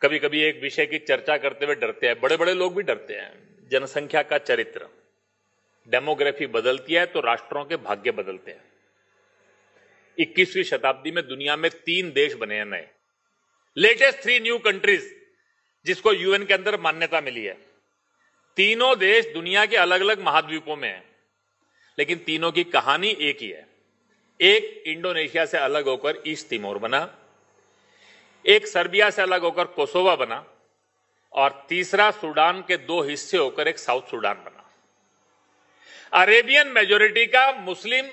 कभी कभी एक विषय की चर्चा करते हुए डरते हैं, बड़े बड़े लोग भी डरते हैं। जनसंख्या का चरित्र, डेमोग्राफी बदलती है तो राष्ट्रों के भाग्य बदलते हैं। 21वीं शताब्दी में दुनिया में 3 देश बने हैं नए, लेटेस्ट 3 न्यू कंट्रीज, जिसको यूएन के अंदर मान्यता मिली है। तीनों देश दुनिया के अलग अलग महाद्वीपों में हैं, लेकिन तीनों की कहानी एक ही है। एक इंडोनेशिया से अलग होकर ईस्ट तिमोर बना, एक सर्बिया से अलग होकर कोसोवा बना, और तीसरा सूडान के 2 हिस्से होकर एक साउथ सूडान बना। अरेबियन मेजोरिटी का मुस्लिम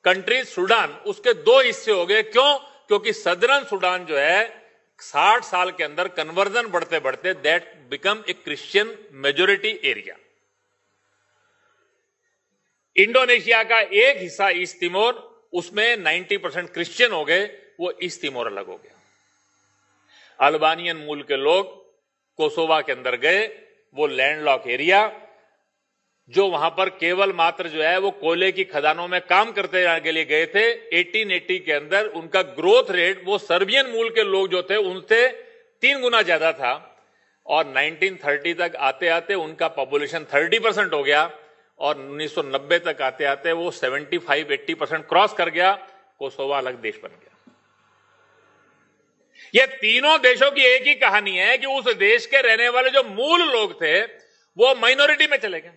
कंट्री सूडान, उसके 2 हिस्से हो गए। क्यों? क्योंकि सदर्न सूडान जो है 60 साल के अंदर कन्वर्जन बढ़ते बढ़ते that become a Christian majority area. Indonesia का एक हिस्सा ईस्ट तिमोर, उसमें 90% क्रिश्चियन हो गए, वो ईस्ट तिमोर अलग हो गया। अल्बानियन मूल के लोग कोसोवा के अंदर गए, वो लैंडलॉक एरिया, जो वहां पर केवल मात्र जो है वो कोयले की खदानों में काम करते के लिए गए थे। 1880 के अंदर उनका ग्रोथ रेट वो सर्बियन मूल के लोग जो थे उनसे 3 गुना ज्यादा था, और 1930 तक आते आते उनका पॉपुलेशन 30% हो गया, और 1990 तक आते आते वो 75-80% क्रॉस कर गया। कोसोवा अलग देश बन गया। ये तीनों देशों की एक ही कहानी है कि उस देश के रहने वाले जो मूल लोग थे वो माइनॉरिटी में चले गए,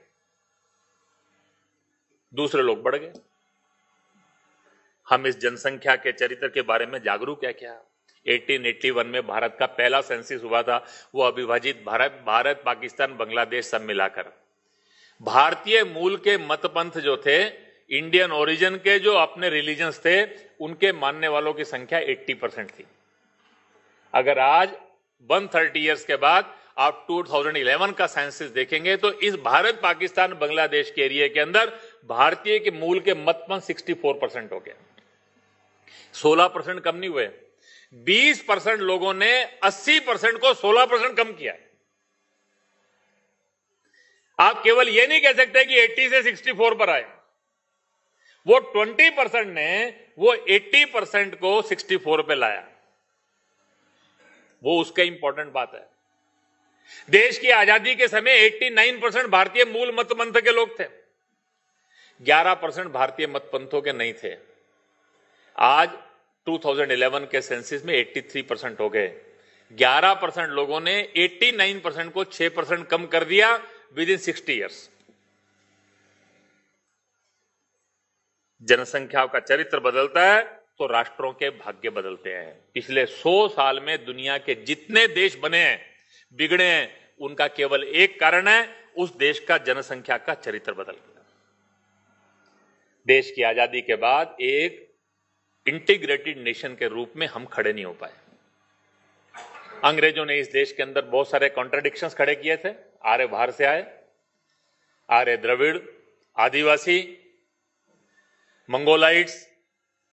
दूसरे लोग बढ़ गए। हम इस जनसंख्या के चरित्र के बारे में जागरूक है क्या? 1881 में भारत का पहला सेंसस हुआ था, वो अविभाजित भारत, पाकिस्तान, बांग्लादेश सब मिलाकर। भारतीय मूल के मतपंथ जो थे, इंडियन ओरिजिन के जो अपने रिलीजन्स थे, उनके मानने वालों की संख्या 80% थी। अगर आज 130 इयर्स के बाद आप 2011 का सेंसस देखेंगे तो इस भारत, पाकिस्तान, बांग्लादेश के एरिया के अंदर भारतीय के मूल के मतपंथ 64% हो गए। 16% कम नहीं हुए। 20% लोगों ने 80% को 16% कम किया। आप केवल यह नहीं कह सकते कि 80 से 64 पर आए। वो 20% ने वो 80% को 64 पे लाया। वो उसका इंपॉर्टेंट बात है। देश की आजादी के समय 89% भारतीय मूल मतपंथ के लोग थे, 11% भारतीय मतपंथों के नहीं थे। आज 2011 के सेंसस में 83% हो गए। 11% लोगों ने 89% को 6% कम कर दिया विद इन 60 इयर्स। जनसंख्या का चरित्र बदलता है तो राष्ट्रों के भाग्य बदलते हैं। पिछले 100 साल में दुनिया के जितने देश बने हैं, बिगड़े हैं, उनका केवल एक कारण है, उस देश का जनसंख्या का चरित्र बदल गया। देश की आजादी के बाद एक इंटीग्रेटेड नेशन के रूप में हम खड़े नहीं हो पाए। अंग्रेजों ने इस देश के अंदर बहुत सारे कॉन्ट्राडिक्शंस खड़े किए थे। आर्य बाहर से आए, आर्य द्रविड़, आदिवासी, मंगोलाइट्स,